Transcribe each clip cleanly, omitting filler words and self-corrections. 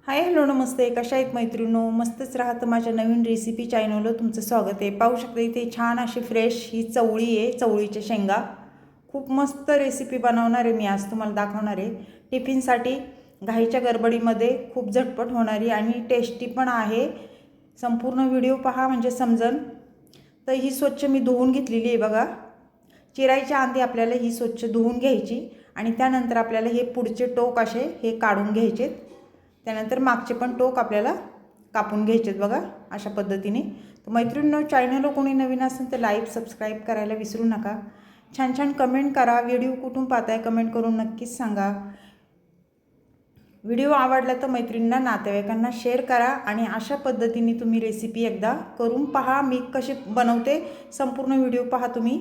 Hi hello नमस्ते, कशा आहेत मैत्रिणींनो? मस्तच राहतं. माझ्या नवीन रेसिपी चॅनलवर तुमचं स्वागत आहे. पाहू शकता इथे छान अशी फ्रेश ही चवळी आहे, चवळीच्या शेंगा. खूप मस्त रेसिपी बनवणार आहे मी आज, तुम्हाला दाखवणार आहे. टिफिनसाठी घाईच्या गडबडीमध्ये खूप झटपट होणारी आणि टेस्टी पण आहे. संपूर्ण व्हिडिओ पहा म्हणजे समजन. तर ही स्वच्छ मी धुवून घेतलेली आहे बघा. चिरायच्या आधी आपल्याला ही स्वच्छ धुवून घ्यायची आणि त्यानंतर आपल्याला हे पुढचे टोक असे हे काढून घ्यायचे. त्यानंतर मागचे पण टोक आपल्याला कापून घ्यायचे बघा अशा पद्धतीने. तर मैत्रिणींनो, चॅनलवर कोणी नवीन असेल तर लाईक सबस्क्राईब करायला विसरू नका. छान छान कमेंट करा. व्हिडिओ कुठून पाहताय कमेंट करून नक्कीच सांगा. व्हिडिओ आवडला तर मैत्रिणींना नातेवाईकांना शेअर करा आणि अशा पद्धतीने तुम्ही रेसिपी एकदा करून पहा. मी कशी बनवते संपूर्ण व्हिडिओ पहा तुम्ही.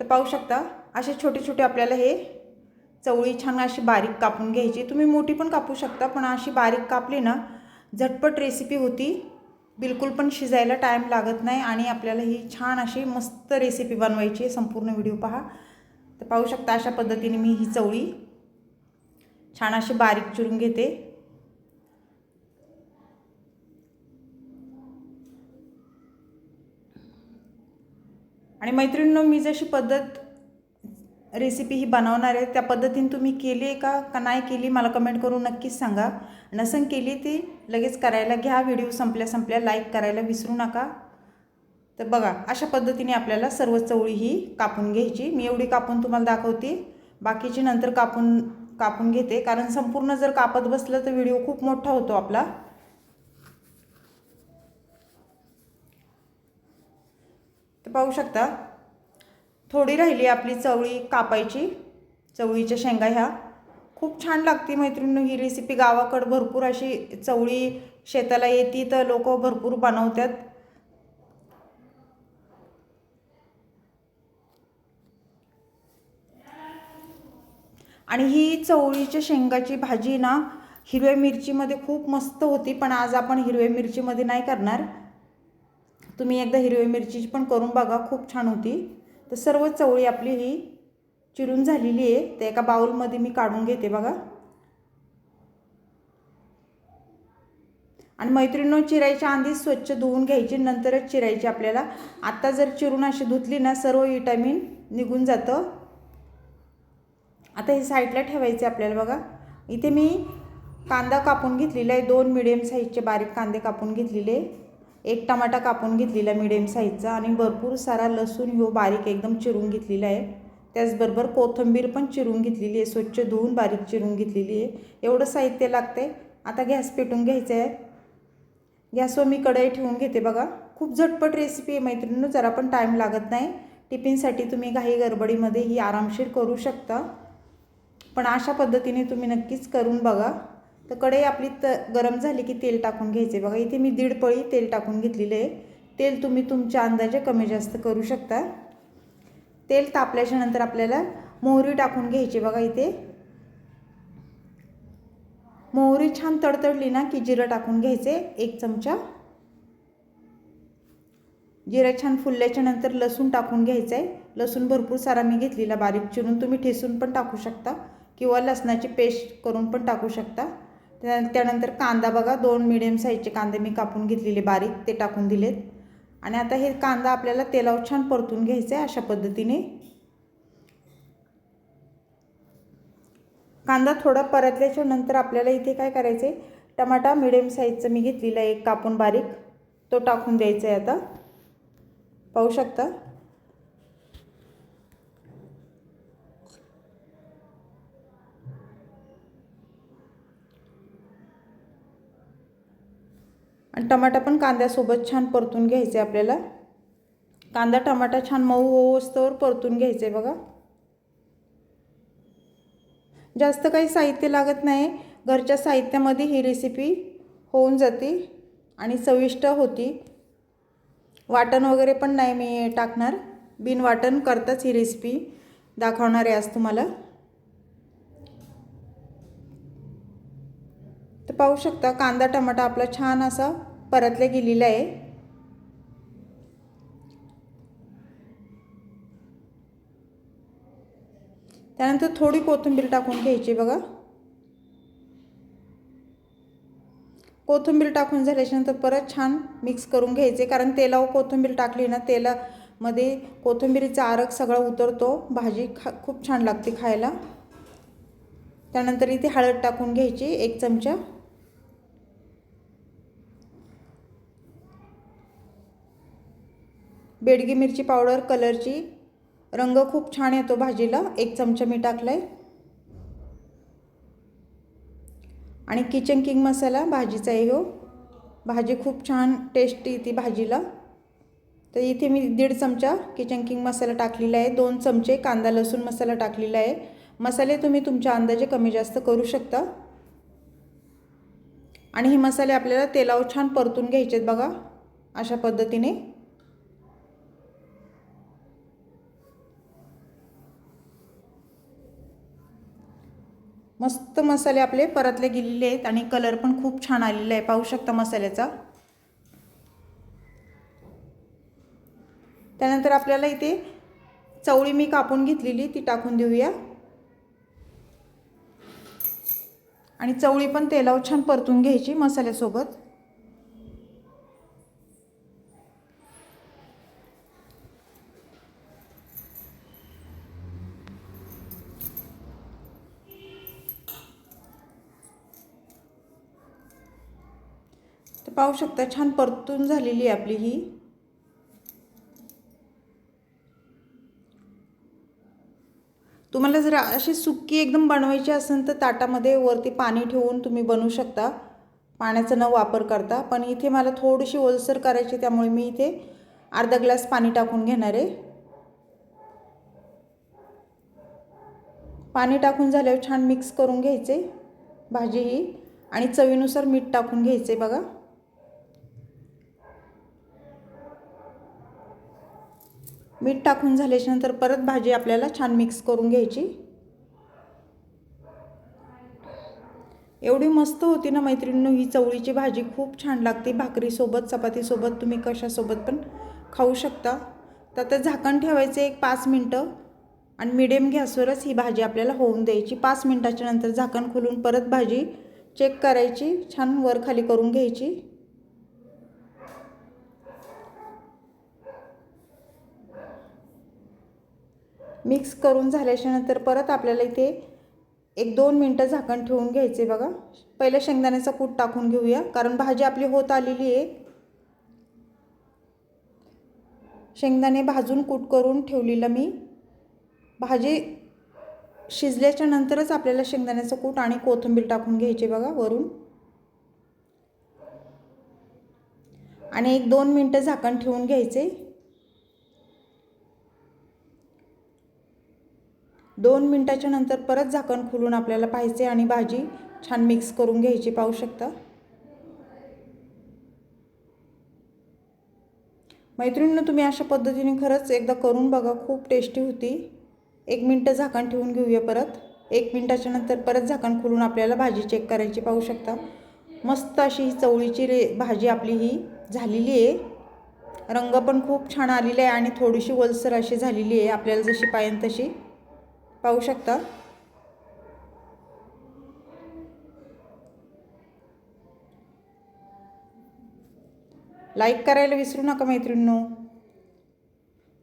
तर पाहू शकता असे छोटे छोटे आपल्याला हे चवळी छान अशी बारीक कापून घ्यायची. तुम्ही मोठी पण कापू शकता, पण अशी बारीक कापली ना झटपट रेसिपी होती. बिलकुल पण शिजायला टाईम लागत नाही आणि आपल्याला ही छान अशी मस्त रेसिपी बनवायची आहे. संपूर्ण व्हिडिओ पहा. तर पाहू शकता अशा पद्धतीने मी ही चवळी छान अशी बारीक चिरून घेते. आणि मैत्रिणींनो, मी जशी पद्धत रेसिपी ही बनवणार आहे त्या पद्धतीने तुम्ही केली आहे का नाही केली मला कमेंट करून नक्कीच सांगा. नसेल केली ती लगेच करायला घ्या. व्हिडिओ संपल्या लाईक करायला विसरू नका. तर बघा अशा पद्धतीने आपल्याला सर्व चवळी ही कापून घ्यायची. मी एवढी कापून तुम्हाला दाखवते, बाकीची नंतर कापून घेते, कारण संपूर्ण जर कापत बसलं तर व्हिडिओ खूप मोठा होतो आपला. तर पाहू शकता थोडी राहिली आपली चवळी कापायची. चवळीच्या शेंगा ह्या खूप छान लागते मैत्रिणींनो ही रेसिपी. गावाकडे भरपूर अशी चवळी शेताला येते तर लोक भरपूर बनवतात. आणि ही चवळीच्या शेंगाची भाजी ना हिरव्या मिरचीमध्ये खूप मस्त होती, पण आज आपण हिरव्या मिरचीमध्ये नाही करणार. तुम्ही एकदा हिरव्या मिरचीची पण करून बघा, खूप छान होती. तर सर्व चवळी आपली ही चिरून झालेली आहे. ते एका बाउलमध्ये मी काढून घेते बघा. आणि मैत्रिणींनो, चिरायच्या आधी स्वच्छ धुवून घ्यायची, नंतरच चिरायची आपल्याला. आता जर चिरून अशी धुतली ना सर्व विटॅमिन निघून जातं. आता हे साईडला ठेवायचे आपल्याला बघा. इथे मी कांदा कापून घेतलेला आहे. 2 मिडियम साईजचे बारीक कांदे कापून घेतलेले. 1 टमाटा कापून घेतलेला मिडियम साईजचा आणि भरपूर सारा लसूण ह्यो बारीक एकदम चिरून घेतलेला आहे. त्याचबरोबर कोथिंबीर पण चिरून घेतलेली आहे, स्वच्छ धुवून बारीक चिरून घेतलेली आहे. एवढं साहित्य लागते. आता गॅस पेटून घ्यायचा आहे. गॅसवर मी कढई ठेवून घेते बघा. खूप झटपट रेसिपी आहे मैत्रिणींनो, जरा पण टाईम लागत नाही. टिफिनसाठी तुम्ही घाई गडबडीमध्ये ही आरामशीर करू शकता, पण अशा पद्धतीने तुम्ही नक्कीच करून बघा. तर कढई आपली गरम झाली की तेल टाकून घ्यायचे बघा. इथे मी 1.5 पळी तेल टाकून घेतलेले आहे. तेल तुम्ही तुमच्या अंदाजे कमी जास्त करू शकता. तेल तापल्याच्या नंतर आपल्याला मोहरी टाकून घ्यायची बघा. इथे मोहरी छान तडतडली ना की जिरं टाकून घ्यायचे 1 चमचा. जिरं छान फुलल्याच्या नंतर लसूण टाकून घ्यायचं आहे. लसूण भरपूर सारा मी घेतलेला बारीक चिरून. तुम्ही ठेसून पण टाकू शकता किंवा लसणाची पेस्ट करून पण टाकू शकता. त्यानंतर कांदा बघा, 2 मिडियम साईजचे कांदे मी कापून घेतलेले बारीक, ते टाकून दिलेत. आणि आता हे कांदा आपल्याला तेलावर छान परतून घ्यायचा आहे अशा पद्धतीने. कांदा थोडा परतल्याच्या नंतर आपल्याला इथे काय करायचं आहे, टमाटा मिडियम साईजचा मी घेतलेला 1 कापून बारीक, तो टाकून द्यायचा आहे. आता पाहू शकता आणि टमाटा पण कांद्यासोबत छान परतून घ्यायचे आपल्याला. कांदा टमाटा छान मऊ होईस्तोवर परतून घ्यायचे बघा. जास्त काही साहित्य लागत नाही. घरच्या साहित्यामध्ये ही रेसिपी होऊन जाते आणि चविष्ट होती. वाटण वगैरे पण नाही मी टाकणार, बिन वाटण करताच ही रेसिपी दाखवणार आहे आज तुम्हाला. तर पाहू शकता कांदा टमाटा आपला छान असा परतला गेलेला आहे. त्यानंतर थोडी कोथिंबीर टाकून घ्यायची बघा. कोथिंबीर टाकून झाल्याच्यानंतर परत छान मिक्स करून घ्यायचे, कारण तेलावर कोथिंबीर टाकली ना, तेलामध्ये कोथिंबीरीचा आरक सगळा उतरतो, भाजी खूप छान लागते खायला. त्यानंतर इथे हळद टाकून घ्यायची 1 चमचा. बेडगी मिरची पावडर कलरची, रंग खूप छान येतो भाजीला, 1 चमचा मी टाकलाय. आणि किचन किंग मसाला भाजीचा आहे हो, भाजी खूप छान टेस्टी येते भाजीला. तर इथे मी 1.5 चमचा किचन किंग मसाला टाकलेला आहे. 2 चमचे कांदा लसूण मसाला टाकलेला आहे. मसाले तुम्ही तुमच्या अंदाजे कमी जास्त करू शकता. आणि हे मसाले आपल्याला तेलावर छान परतून घ्यायचे आहेत बघा, अशा पद्धतीने. मस्त मसाले आपले परतले गेलेले आहेत आणि कलर पण खूप छान आलेला आहे, पाहू शकता मसाल्याचा. त्यानंतर आपल्याला इथे चवळी मी कापून घेतलेली ती टाकून देऊया. आणि चवळी पण तेलावर छान परतून घ्यायची मसाल्यासोबत. तर पाहू शकता छान परतून झालेली आहे आपली ही. तुम्हाला जर अशी सुक्की एकदम बनवायची असेल तर ताटामध्ये वरती पाणी ठेवून तुम्ही बनवू शकता, पाण्याचा न वापर करता. पण इथे मला थोडीशी ओलसर करायची, त्यामुळे मी इथे अर्धा ग्लास पाणी टाकून घेणार आहे. पाणी टाकून झाल्यावर छान मिक्स करून घ्यायचे भाजी ही. आणि चवीनुसार मीठ टाकून घ्यायचे बघा. मीठ टाकून झाल्यानंतर परत भाजी आपल्याला छान मिक्स करून घ्यायची. एवढी मस्त होती ना मैत्रिणींनो ही चवळीची भाजी, खूप छान लागते. भाकरीसोबत चपातीसोबत तुम्ही कशासोबत पण खाऊ शकता. तर आता झाकण ठेवायचं 5 मिनटं आणि मिडियम गॅसवरच ही भाजी आपल्याला होऊन द्यायची. 5 मिनटाच्या नंतर झाकण खोलून परत भाजी चेक करायची, छान वर खाली करून घ्यायची. मिक्स करून झाल्याच्यानंतर परत आपल्याला इथे 1-2 मिनटं झाकण ठेवून घ्यायचे बघा. पहिले शेंगदाण्याचा कूट टाकून घेऊया, कारण भाजी आपली होत आलेली आहे. शेंगदाणे भाजून कूट करून ठेवलेला मी. भाजी शिजल्याच्या नंतरच आपल्याला शेंगदाण्याचा कूट आणि कोथिंबीर टाकून घ्यायची बघा वरून. आणि 1-2 मिनटं झाकण ठेवून घ्यायचे. 2 मिनटाच्या नंतर परत झाकण खोलून आपल्याला पाहायचे आणि भाजी छान मिक्स करून घ्यायची, पाहू शकता. मैत्रिणींनो तुम्ही अशा पद्धतीने खरंच एकदा करून बघा, खूप टेस्टी होती. 1 मिनटं झाकण ठेवून घेऊया परत. 1 मिनटाच्या नंतर परत झाकण खोलून आपल्याला भाजी चेक करायची, पाहू शकता. मस्त अशी ही चवळीची भाजी आपली ही झालेली आहे. रंग पण खूप छान आलेला आहे आणि थोडीशी ओलसर अशी झालेली आहे, आपल्याला जशी पाहिजे तशी, पाहू शकता. लाईक करायला विसरू नका मैत्रिणींनो.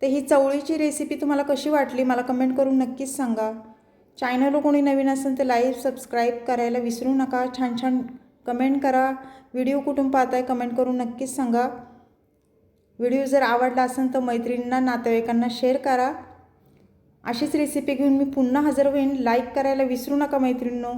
तर ही चवळीची रेसिपी तुम्हाला कशी वाटली मला कमेंट करून नक्कीच सांगा. चॅनलवर कोणी नवीन असेल तर लाईक सबस्क्राईब करायला विसरू नका. छान छान कमेंट करा. व्हिडिओ कुठून पाहताय कमेंट करून नक्कीच सांगा. व्हिडिओ जर आवडला असेल तर मैत्रिणींना नातेवाईकांना शेअर करा. अशीच रेसिपी घेऊन मी पुन्हा हजर होईन. लाईक करायला विसरू नका मैत्रिणींनो.